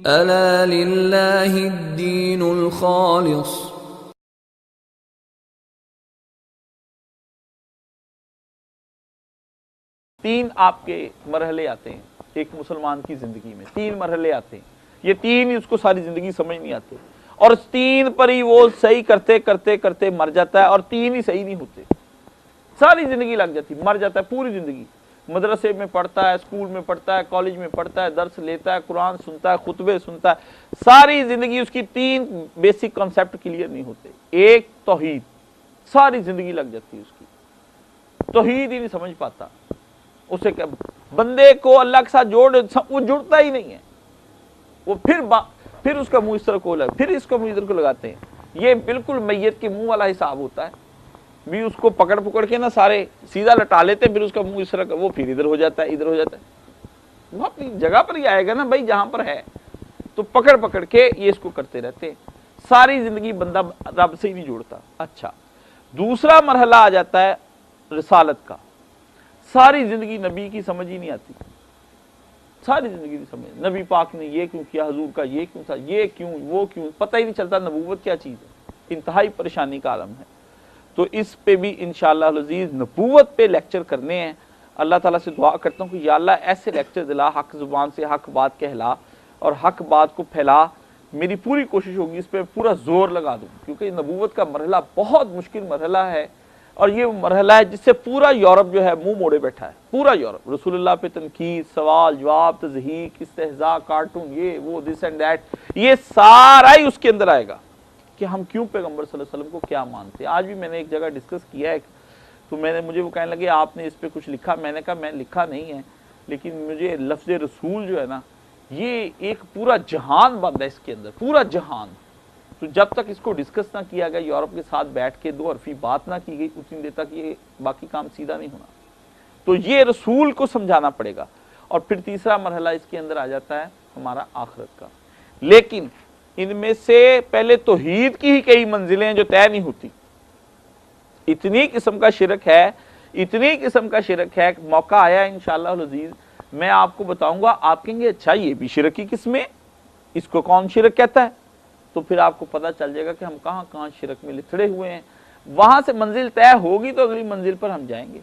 ألا لله الدين الخالص. تین آپ کے مرحلے آتے ہیں ایک مسلمان کی زندگی میں، تین مرحلے آتے ہیں، یہ تین ہی اس کو ساری زندگی سمجھ نہیں آتے، اور اس تین پر ہی وہ صحیح کرتے کرتے کرتے مر جاتا ہے، اور تین ہی صحیح نہیں ہوتے، ساری زندگی لگ جاتی، مر جاتا ہے پوری زندگی، مدرسے میں پڑھتا ہے، اسکول میں پڑھتا ہے، کالج میں پڑھتا ہے، درس لیتا ہے، قرآن سنتا ہے، خطبے سنتا ہے، ساری زندگی اس کی تین بیسک کانسیپٹ کلیئر نہیں ہوتے. ایک توحید، ساری زندگی لگ جاتی ہے اس کی، توحید ہی نہیں سمجھ پاتا، اسے کہ بندے کو اللہ کے ساتھ وہ جڑتا ہی نہیں ہے، وہ پھر اس کا منہ اس طرح کو لگا، پھر اس کا منہ ادھر کو لگاتے ہیں، یہ بالکل میت کے منہ والا حساب ہوتا ہے، بھی اس کو پکڑ کے نا سارے سیدھا لٹا لیتے ہیں، پھر اس کا منہ اس طرح کا، وہ پھر ادھر ہو جاتا ہے، ادھر ہو جاتا ہے، وہ اپنی جگہ پر ہی آئے گا نا بھائی جہاں پر ہے، تو پکڑ کے یہ اس کو کرتے رہتے ہیں، ساری زندگی بندہ رب سے ہی نہیں جوڑتا. اچھا، دوسرا مرحلہ آ جاتا ہے رسالت کا، ساری زندگی نبی کی سمجھ ہی نہیں آتی، ساری زندگی نہیں سمجھ، نبی پاک نے یہ کیوں کیا، حضور کا یہ کیوں تھا، یہ کیوں، وہ کیوں، پتہ ہی نہیں چلتا نبوت کیا چیز ہے، انتہائی پریشانی کا عالم ہے. تو اس پہ بھی انشاءاللہ العزیز نبوت پہ لیکچر کرنے ہیں. اللہ تعالیٰ سے دعا کرتا ہوں کہ یا اللہ ایسے لیکچر دلا، حق زبان سے حق بات کہلا اور حق بات کو پھیلا. میری پوری کوشش ہوگی اس پہ پورا زور لگا دوں، کیونکہ نبوت کا مرحلہ بہت مشکل مرحلہ ہے، اور یہ مرحلہ ہے جس سے پورا یورپ جو ہے منہ موڑے بیٹھا ہے، پورا یورپ رسول اللہ پہ تنقید، سوال جواب، تضحیک، استہزاء، کارٹون، یہ وہ دس اینڈ دیٹ، یہ سارا ہی اس کے اندر آئے گا کہ ہم کیوں پیغمبر صلی اللہ علیہ وسلم کو کیا مانتے ہیں. آج بھی میں نے ایک جگہ ڈسکس کیا ہے، تو مجھے وہ کہنے لگے آپ نے اس پہ کچھ لکھا، میں نے کہا میں لکھا نہیں ہے، لیکن مجھے لفظ رسول جو ہے نا، یہ ایک پورا جہان بند ہے اس کے اندر، پورا جہان. تو جب تک اس کو ڈسکس نہ کیا گیا، یورپ کے ساتھ بیٹھ کے دو حرفی بات نہ کی گئی، اتنی دیر تک یہ باقی کام سیدھا نہیں ہونا. تو یہ رسول کو سمجھانا پڑے گا. اور پھر تیسرا مرحلہ اس کے اندر آ جاتا ہے ہمارا آخرت کا. لیکن ان میں سے پہلے توحید کی ہی کئی منزلیں ہیں جو طے نہیں ہوتی. اتنی قسم کا شرک ہے، اتنی قسم کا شرک ہے، موقع آیا انشاءاللہ العزیز میں آپ کو بتاؤں گا. آپ کہیں گے اچھا یہ بھی شرک کی قسمیں، اس کو کون شرک کہتا ہے؟ تو پھر آپ کو پتہ چل جائے گا کہ ہم کہاں کہاں شرک میں لتھڑے ہوئے ہیں. وہاں سے منزل طے ہوگی تو اگلی منزل پر ہم جائیں گے.